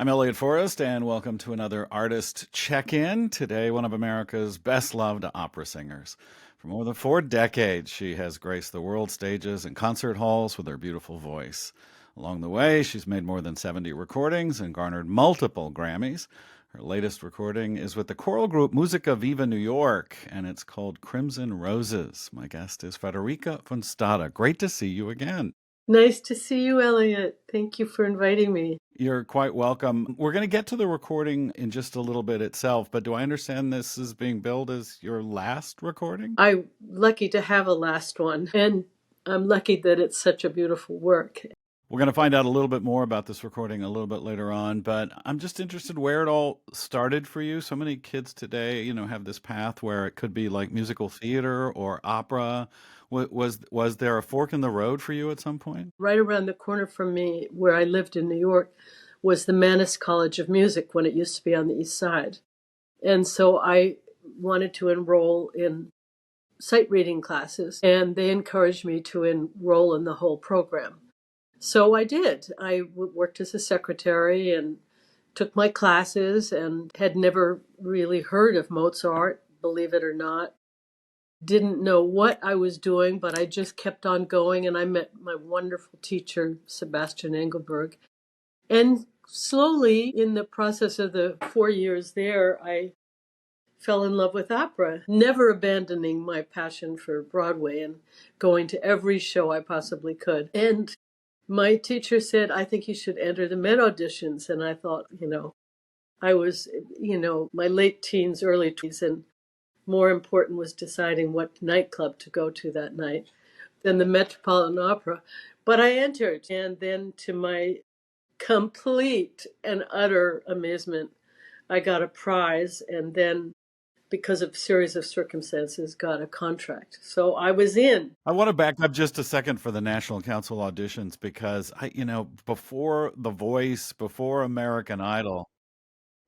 I'm Elliott Forrest, and welcome to another Artist Check-In. Today, one of America's best-loved opera singers. For more than 4 decades, she has graced the world stages and concert halls with her beautiful voice. Along the way, she's made more than 70 recordings and garnered multiple Grammys. Her latest recording is with the choral group Musica Viva NY, and it's called Crimson Roses. My guest is Frederica von Stade. Great to see you again. Nice to see you, Elliot. Thank you for inviting me. You're quite welcome. We're going to get to the recording in just a little bit itself, but do I understand this is being billed as your last recording? I'm lucky to have a last one, and I'm lucky that it's such a beautiful work. We're going to find out a little bit more about this recording a little bit later on, but I'm just interested where it all started for you. So many kids today, have this path where it could be like musical theater or opera. Was there a fork in the road for you at some point? Right around the corner from me, where I lived in New York, was the Mannes College of Music when it used to be on the East Side. And so I wanted to enroll in sight reading classes, and they encouraged me to enroll in the whole program. So I did. I worked as a secretary and took my classes and had never really heard of Mozart, believe it or not. Didn't know what I was doing, but I just kept on going, and I met my wonderful teacher, Sebastian Engelberg. And slowly, in the process of the 4 years there, I fell in love with opera, never abandoning my passion for Broadway and going to every show I possibly could. And my teacher said, I think you should enter the Met auditions. And I thought, I was, my late teens, early 20s, and more important was deciding what nightclub to go to that night than the Metropolitan Opera. But I entered, and then to my complete and utter amazement, I got a prize, and then because of a series of circumstances, got a contract. So I was in. I want to back up just a second for the National Council auditions because before The Voice, before American Idol,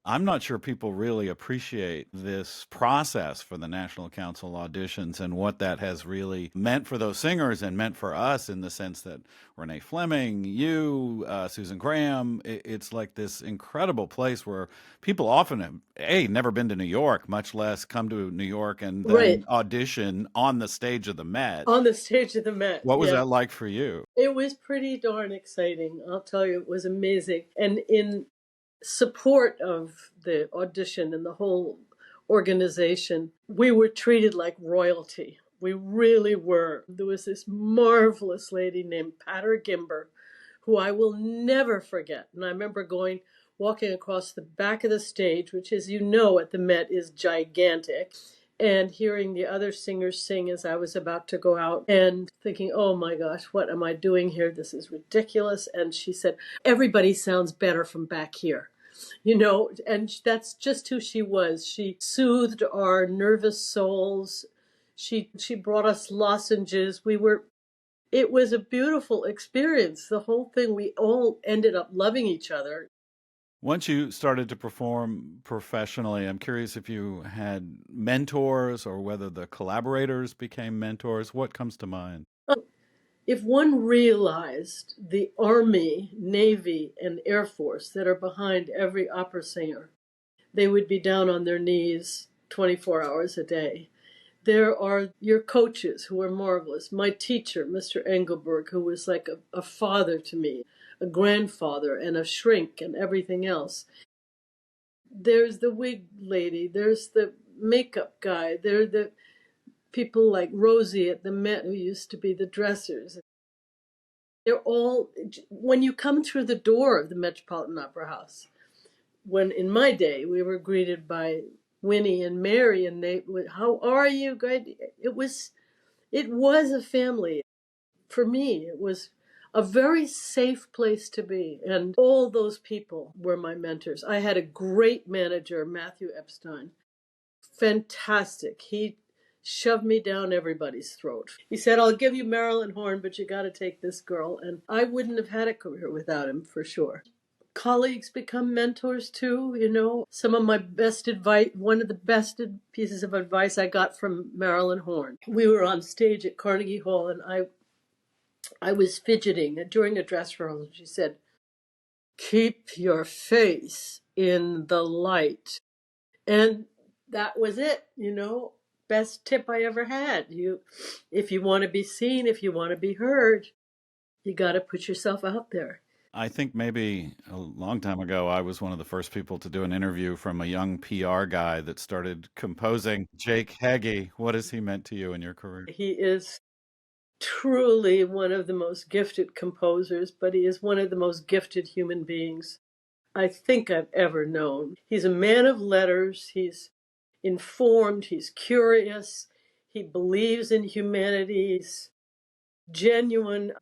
I'm not sure people really appreciate this process for the National Council auditions and what that has really meant for those singers and meant for us in the sense that Renee Fleming, you, Susan Graham, it's like this incredible place where people often have, never been to New York, much less come to New York and Right. then audition on the stage of the Met. On the stage of the Met. What was Yeah. that like for you? It was pretty darn exciting. I'll tell you, it was amazing. And in support of the audition and the whole organization, we were treated like royalty. We really were. There was this marvelous lady named Patter Gimber, who I will never forget. And I remember walking across the back of the stage, which, as you know, at the Met is gigantic, and hearing the other singers sing as I was about to go out and thinking, oh my gosh, what am I doing here? This is ridiculous. And she said, everybody sounds better from back here. And that's just who she was. She soothed our nervous souls. She brought us lozenges. It was a beautiful experience. The whole thing, we all ended up loving each other. Once you started to perform professionally, I'm curious if you had mentors or whether the collaborators became mentors. What comes to mind? If one realized the Army, Navy, and Air Force that are behind every opera singer, they would be down on their knees 24 hours a day. There are your coaches who are marvelous. My teacher, Mr. Engelberg, who was like a father to me, a grandfather and a shrink and everything else. There's the wig lady. There's the makeup guy. There are the people like Rosie at the Met who used to be the dressers. They're all, when you come through the door of the Metropolitan Opera House, when in my day we were greeted by Winnie and Mary, and they would, how are you? Great. It was a family. For me, it was a very safe place to be. And all those people were my mentors. I had a great manager, Matthew Epstein. Fantastic. He shoved me down everybody's throat. He said, I'll give you Marilyn Horne, but you got to take this girl. And I wouldn't have had a career without him, for sure. Colleagues become mentors too, Some of my best advice, one of the best pieces of advice I got from Marilyn Horne. We were on stage at Carnegie Hall, and I was fidgeting during a dress rehearsal. She said, keep your face in the light. And that was it, best tip I ever had. If you want to be seen, if you want to be heard, you got to put yourself out there. I think maybe a long time ago, I was one of the first people to do an interview from a young PR guy that started composing. Jake Heggie, what has he meant to you in your career? He is truly one of the most gifted composers, but he is one of the most gifted human beings I think I've ever known. He's a man of letters. He's informed. He's curious. He believes in humanity. He's genuine.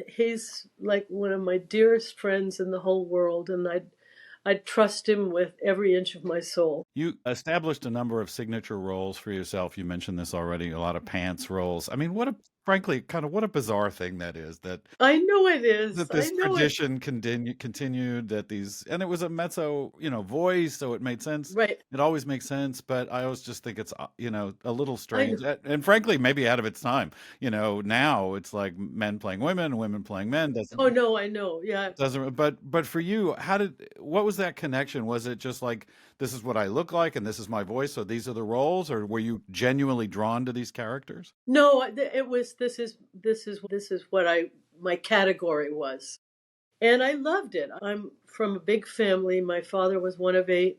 He's like one of my dearest friends in the whole world, and I'd trust him with every inch of my soul. You established a number of signature roles for yourself. You mentioned this already, a lot of pants roles. I mean, frankly, kind of what a bizarre thing that is I know it is. that I this know it. tradition continued, that and it was a mezzo, voice, so it made sense. Right. It always makes sense, but I always just think it's, a little I know. strange, and frankly, maybe out of its time. Now it's like men playing women, women playing men. Oh no, I know. Yeah. Doesn't, but for you, what was that connection? Was it just like, this is what I look like and this is my voice, so these are the roles, or were you genuinely drawn to these characters? No, it was this is what I my category was. And I loved it. I'm from a big family. My father was one of eight.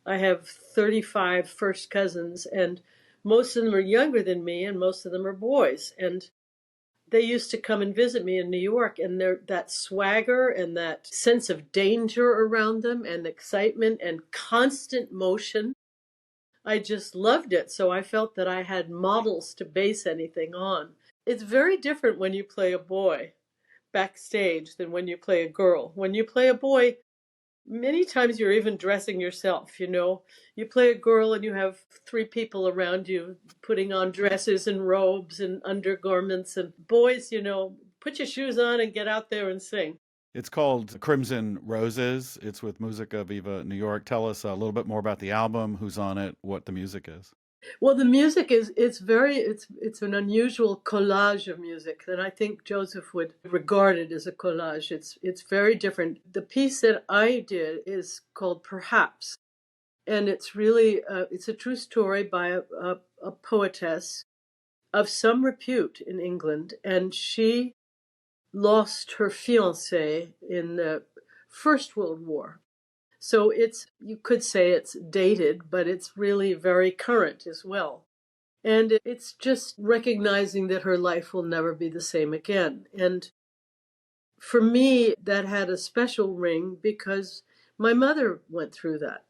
I have 35 first cousins, and most of them are younger than me, and most of them are boys. And they used to come and visit me in New York, and that swagger and that sense of danger around them, and excitement and constant motion. I just loved it. So I felt that I had models to base anything on. It's very different when you play a boy backstage than when you play a girl. When you play a boy, many times you're even dressing yourself. You play a girl and you have three people around you putting on dresses and robes and undergarments. And boys, put your shoes on and get out there and sing. It's called Crimson Roses. It's with Musica Viva NY. Tell us a little bit more about the album, who's on it, what the music is. Well, the music it's an unusual collage of music that I think Joseph would regard it as a collage. It's very different. The piece that I did is called Perhaps, and it's really it's a true story by a poetess of some repute in England, and she lost her fiancé in the First World War. So you could say it's dated, but it's really very current as well. And it's just recognizing that her life will never be the same again. And for me, that had a special ring because my mother went through that.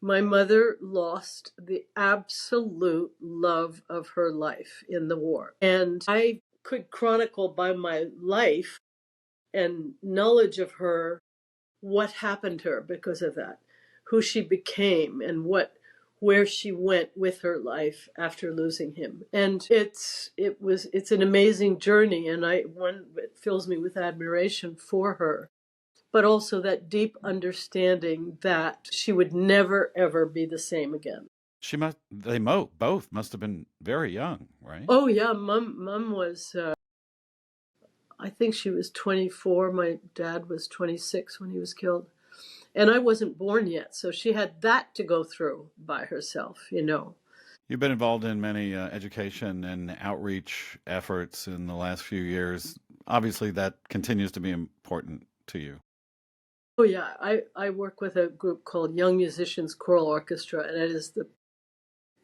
My mother lost the absolute love of her life in the war. And I could chronicle by my life and knowledge of her what happened to her because of that, who she became, and where she went with her life after losing him. And it's an amazing journey, and it fills me with admiration for her, but also that deep understanding that she would never ever be the same again. Both must have been very young, right? Oh yeah, mom was I think she was 24. My dad was 26 when he was killed. And I wasn't born yet, so she had that to go through by herself. You've been involved in many education and outreach efforts in the last few years. Obviously, that continues to be important to you. Oh yeah, I work with a group called Young Musicians Choral Orchestra, and it is the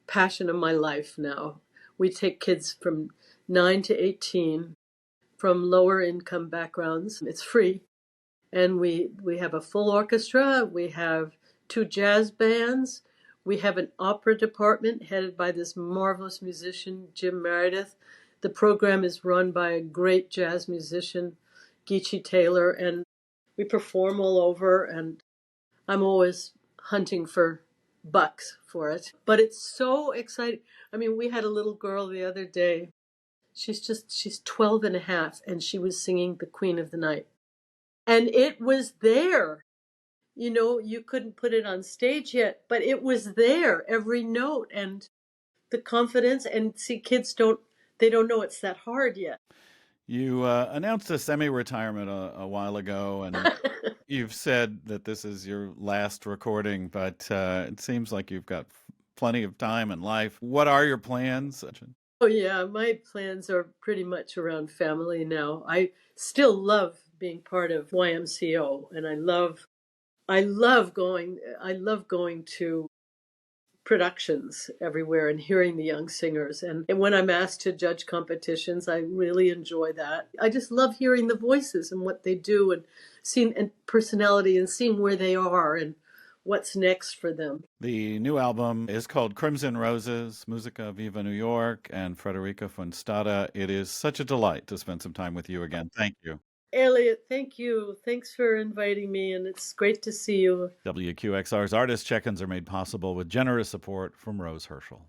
passion of my life now. We take kids from 9 to 18 from lower income backgrounds. It's free. And we have a full orchestra, we have two jazz bands, we have an opera department headed by this marvelous musician, Jim Meredith. The program is run by a great jazz musician, Geechee Taylor, and we perform all over, and I'm always hunting for bucks for it. But it's so exciting. I mean, we had a little girl the other day. She's 12 and a half, and she was singing The Queen of the Night. And it was there. You couldn't put it on stage yet, but it was there, every note, and the confidence. And see, kids they don't know it's that hard yet. You announced a semi-retirement a while ago, and you've said that this is your last recording, but it seems like you've got plenty of time in life. What are your plans? Oh yeah, my plans are pretty much around family now. I still love being part of YMCO, and I love going to productions everywhere and hearing the young singers. And when I'm asked to judge competitions, I really enjoy that. I just love hearing the voices and what they do and seeing and personality and seeing where they are and what's next for them. The new album is called Crimson Roses, Musica Viva New York, and Frederica von Stade. It is such a delight to spend some time with you again. Thank you. Elliott, thank you. Thanks for inviting me, and it's great to see you. WQXR's artist check-ins are made possible with generous support from Rose Herschel.